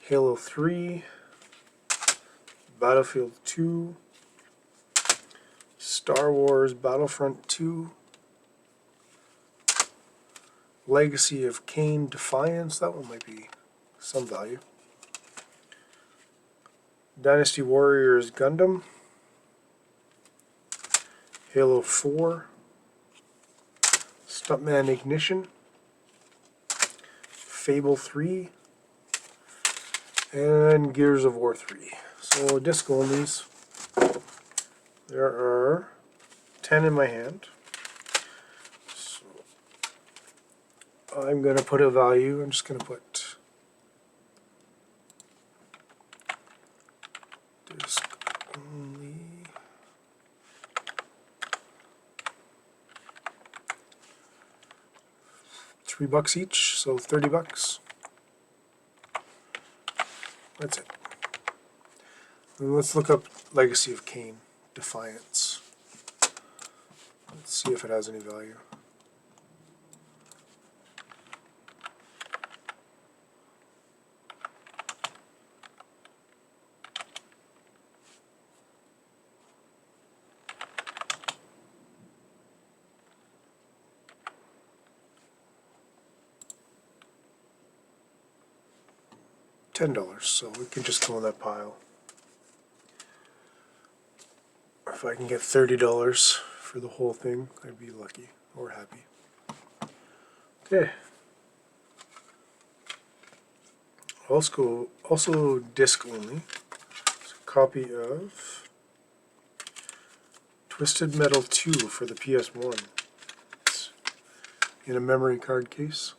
S1: Halo 3, Battlefield 2, Star Wars Battlefront 2, Legacy of Kain Defiance, that one might be some value, Dynasty Warriors Gundam, Halo 4, Stuntman Ignition, Fable 3, and Gears of War 3. So disc onlys. There are 10 in my hand. So I'm going to put a value. I'm just going to put disc only. $3 each, so $30. That's it. And let's look up Legacy of Kain Defiance. Let's see if it has any value. $10, so we can just go in that pile. Or if I can get $30 for the whole thing, I'd be lucky or happy. Okay. Also disc only. It's a copy of Twisted Metal 2 for the PS1. It's in a memory card case.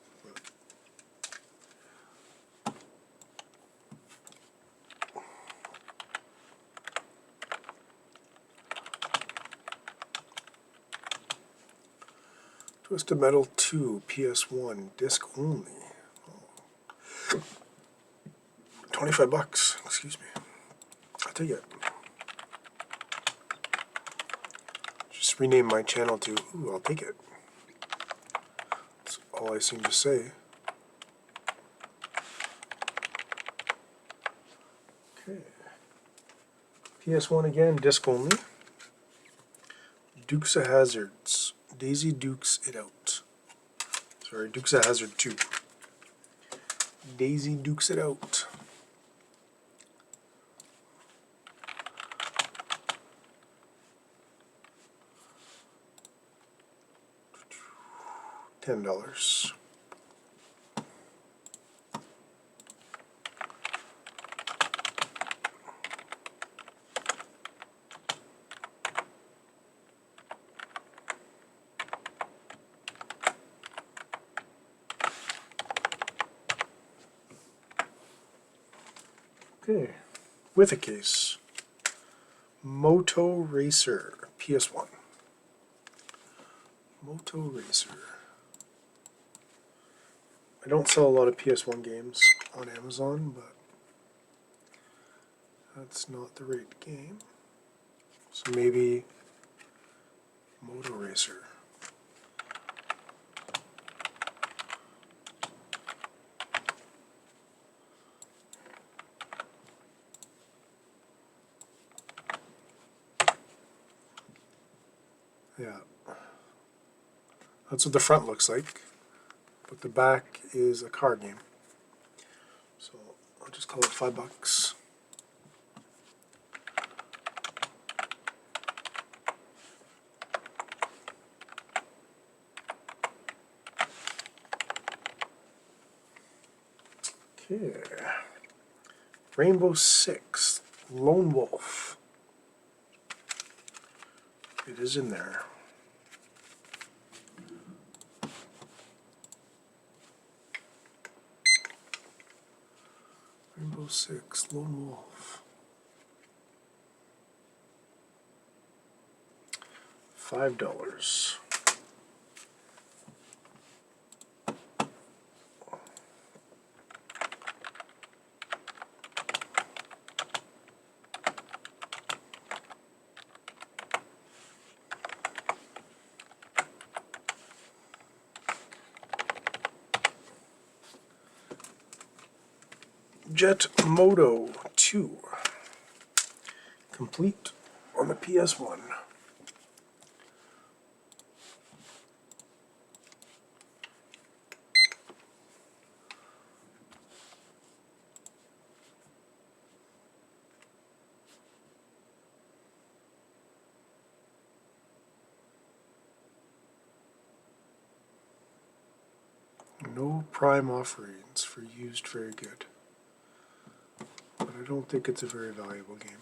S1: Twisted Metal 2, PS1, disc only. Oh. 25 bucks, excuse me. I'll take it. Just rename my channel to, ooh, I'll take it. That's all I seem to say. Okay. PS1 again, disc only. Dukes of Hazzards. Daisy Dukes It Out. Sorry, Dukes of Hazzard 2. Daisy Dukes It Out. $10. Okay, with a case. Moto Racer, PS1. Moto Racer. I don't sell a lot of PS1 games on Amazon, but that's not the right game. So maybe Moto Racer. Yeah. That's what the front looks like, but the back is a card game. So I'll just call it $5. Okay. Rainbow Six, Lone Wolf. It is in there. Rainbow Six, Lone Wolf. $5. Jet Moto 2. Complete on the PS1. No prime offerings for used very good. But I don't think it's a very valuable game.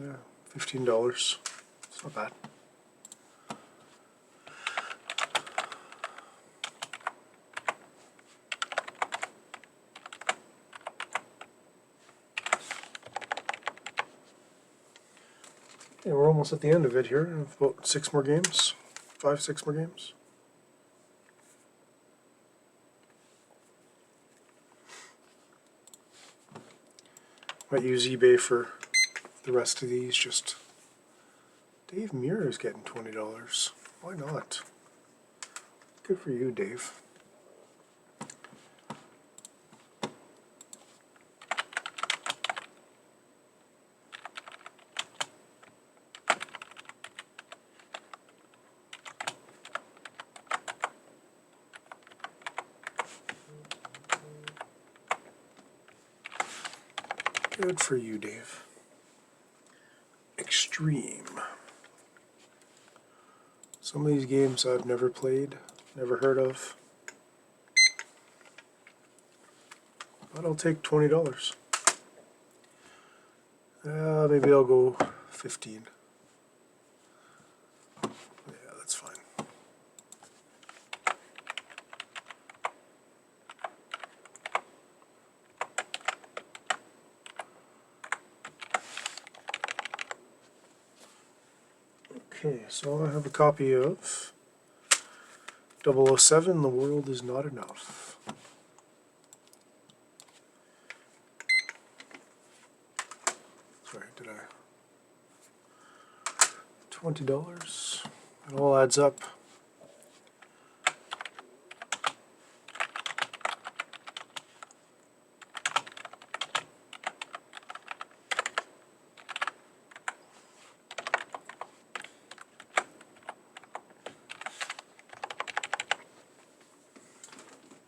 S1: Yeah, $15. It's not bad. Yeah, we're almost at the end of it here. About 6 more games. 5, 6 more games. Might use eBay for the rest of these. Just Dave Muir is getting $20. Why not? Good for you, Dave. Good for you, Dave. Extreme. Some of these games I've never played, never heard of. But I'll take $20. Maybe I'll go 15. Yeah, that's fine. Okay, so I have a copy of 007, The World Is Not Enough. Sorry, did I? $20. It all adds up.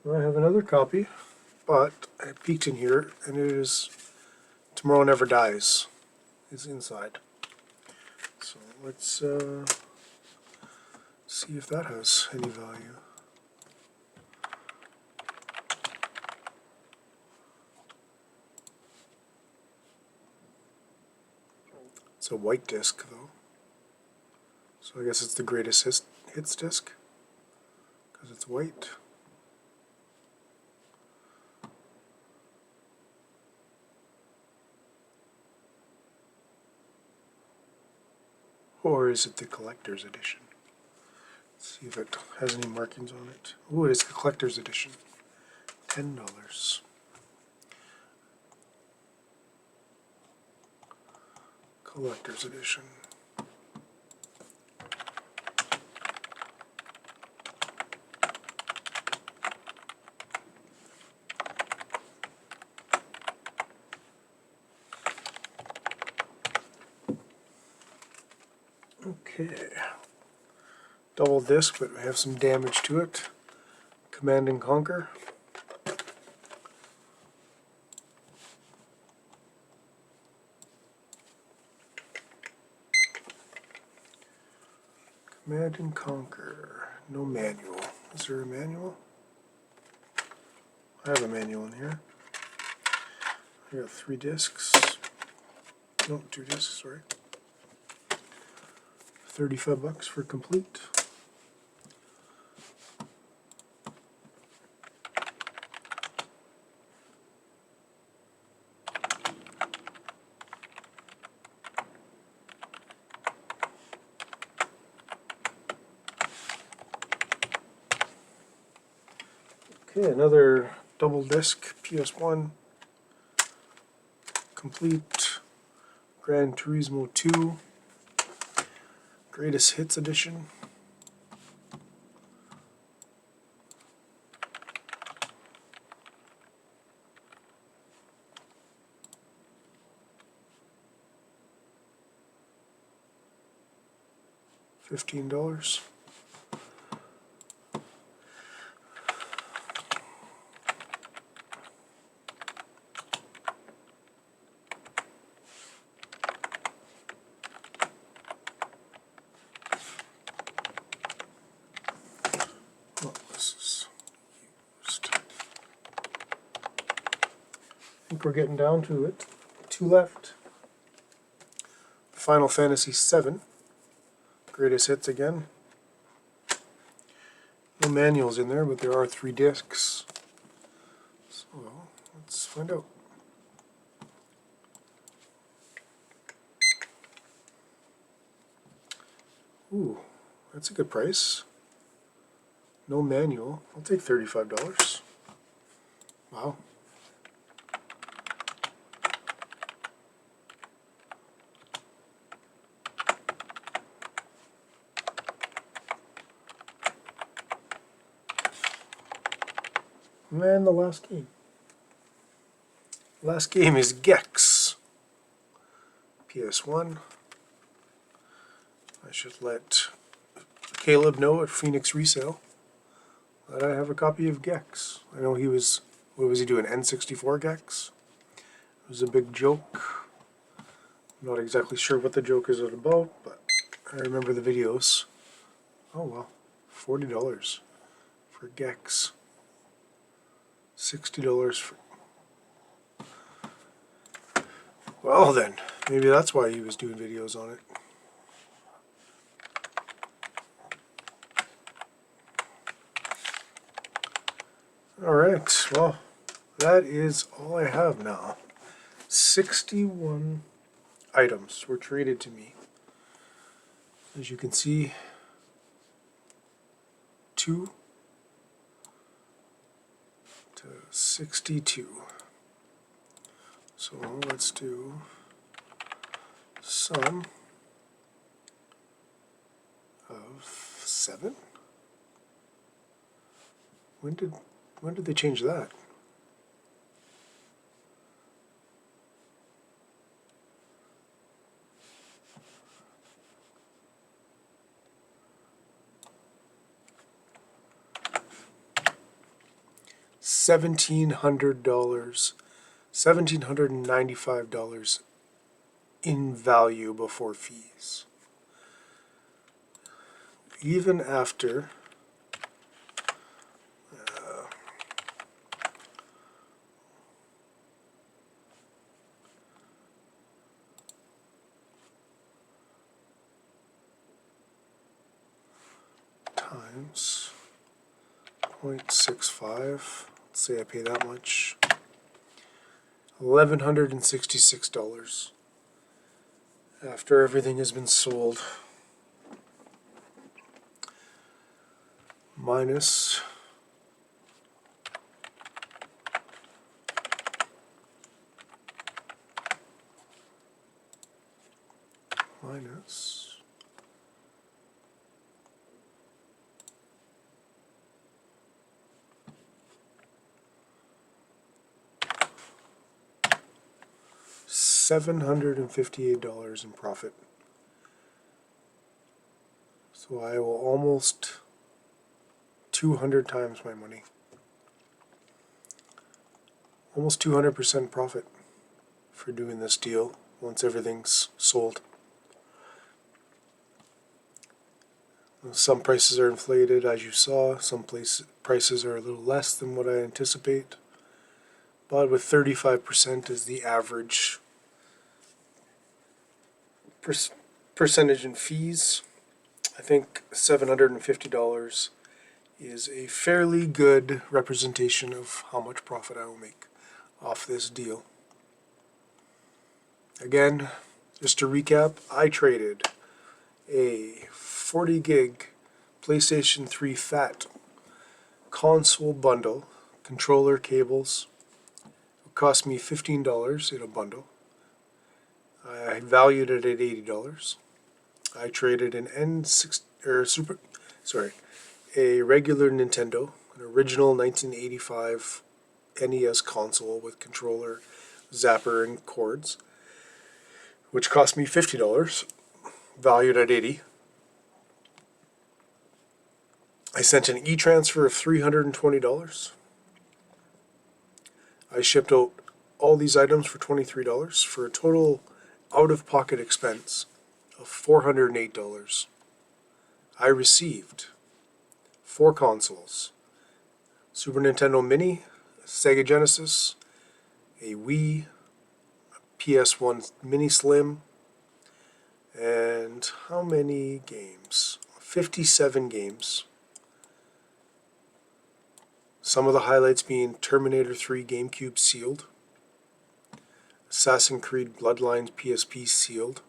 S1: I have another copy, but I peeked in here, and it is Tomorrow Never Dies. It's inside. So let's see if that has any value. It's a white disc, though. So I guess it's the greatest hits disc, because it's white. Or is it the collector's edition? Let's see if it has any markings on it. Ooh, it is the collector's edition. $10. Collector's edition. Okay. Double disc, but we have some damage to it. Command and Conquer. Command and Conquer. No manual. Is there a manual? I have a manual in here. I got 3 discs. No, 2 discs, sorry. $35 for complete. Okay, another double disc PS1 complete. Gran Turismo 2 Greatest Hits Edition. $15. Oh, this is used. I think we're getting down to it. 2 left. Final Fantasy VII Greatest Hits again. No manuals in there, but there are 3 discs. So let's find out. Ooh, that's a good price. No manual. I'll take $35. Wow. And the last game. Last game is Gex. PS1. I should let Caleb know at Phoenix Resale that I have a copy of Gex. I know he was, what was he doing, N64 Gex? It was a big joke. I'm not exactly sure what the joke is about, but I remember the videos. Oh well, $40 for Gex. $60 for... Well then, maybe that's why he was doing videos on it. Alright, well, that is all I have now. 61 items were traded to me. As you can see, 2 to 62. So let's do sum of 7. When did they change that? $1,795 in value before fees. Even after times 0.65, let's say I pay that much, $1,166 after everything has been sold, minus $758 in profit. So I will almost 200 times my money. Almost 200% profit for doing this deal once everything's sold. Some prices are inflated, as you saw. Some prices are a little less than what I anticipate. But with 35% as the average percentage in fees, I think $750 is a fairly good representation of how much profit I will make off this deal. Again, just to recap, I traded a 40 gig PlayStation 3 FAT console bundle, controller, cables. It cost me $15 in a bundle. I valued it at $80. I traded an a regular Nintendo, an original 1985 NES console with controller, zapper, and cords, which cost me $50, valued at $80. I sent an e-transfer of $320. I shipped out all these items for $23 for a total out-of-pocket expense of $408. I received 4 consoles: Super Nintendo Mini, Sega Genesis, a Wii, PS1 Mini Slim, and how many games? 57 games. Some of the highlights being Terminator 3 GameCube sealed, Assassin's Creed Bloodlines PSP sealed,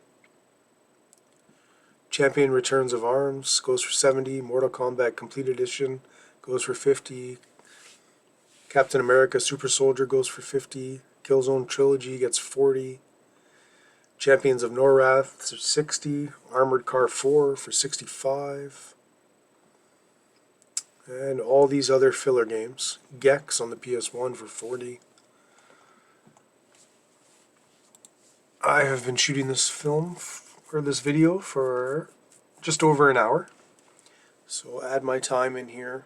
S1: Champion Returns of Arms goes for $70, Mortal Kombat Complete Edition goes for $50, Captain America Super Soldier goes for $50, Killzone Trilogy gets $40, Champions of Norath $60, Armored Car 4 for $65, and all these other filler games. Gex on the PS1 for $40. I have been shooting this video for just over an hour. So add my time in here.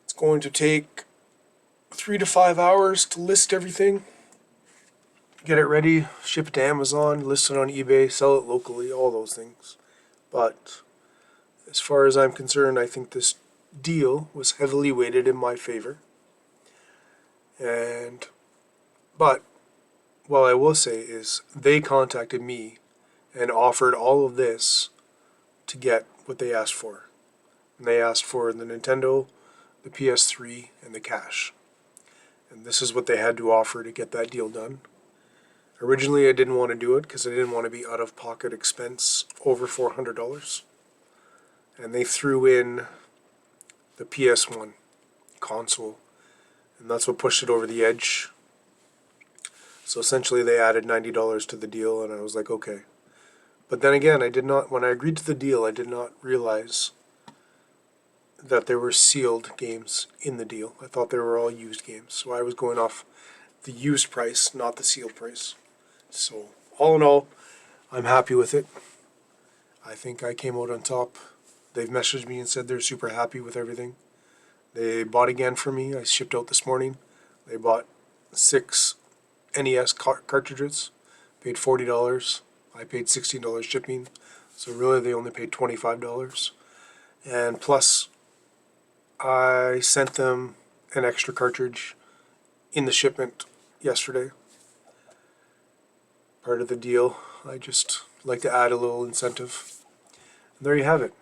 S1: It's going to take 3 to 5 hours to list everything. Get it ready, ship it to Amazon, list it on eBay, sell it locally, all those things. But as far as I'm concerned, I think this deal was heavily weighted in my favor. But what I will say is they contacted me and offered all of this to get what they asked for. And they asked for the Nintendo, the PS3, and the cash. And this is what they had to offer to get that deal done. I Originally I didn't want to do it because I didn't want to be out of pocket expense over $400. And they threw in the PS1 console, and that's what pushed it over the edge. So essentially they added $90 to the deal, and I was like, okay. But then again, when I agreed to the deal, I did not realize that there were sealed games in the deal. I thought they were all used games. So I was going off the used price, not the sealed price. So all in all, I'm happy with it. I think I came out on top. They've messaged me and said they're super happy with everything. They bought again for me. I shipped out this morning. They bought 6 NES cartridges, paid $40. I paid $16 shipping. So really they only paid $25. And plus, I sent them an extra cartridge in the shipment yesterday. Part of the deal. I just like to add a little incentive. And there you have it.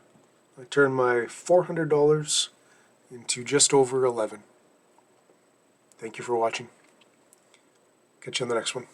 S1: I turned my $400 into just over 11. Thank you for watching. Catch you on the next one.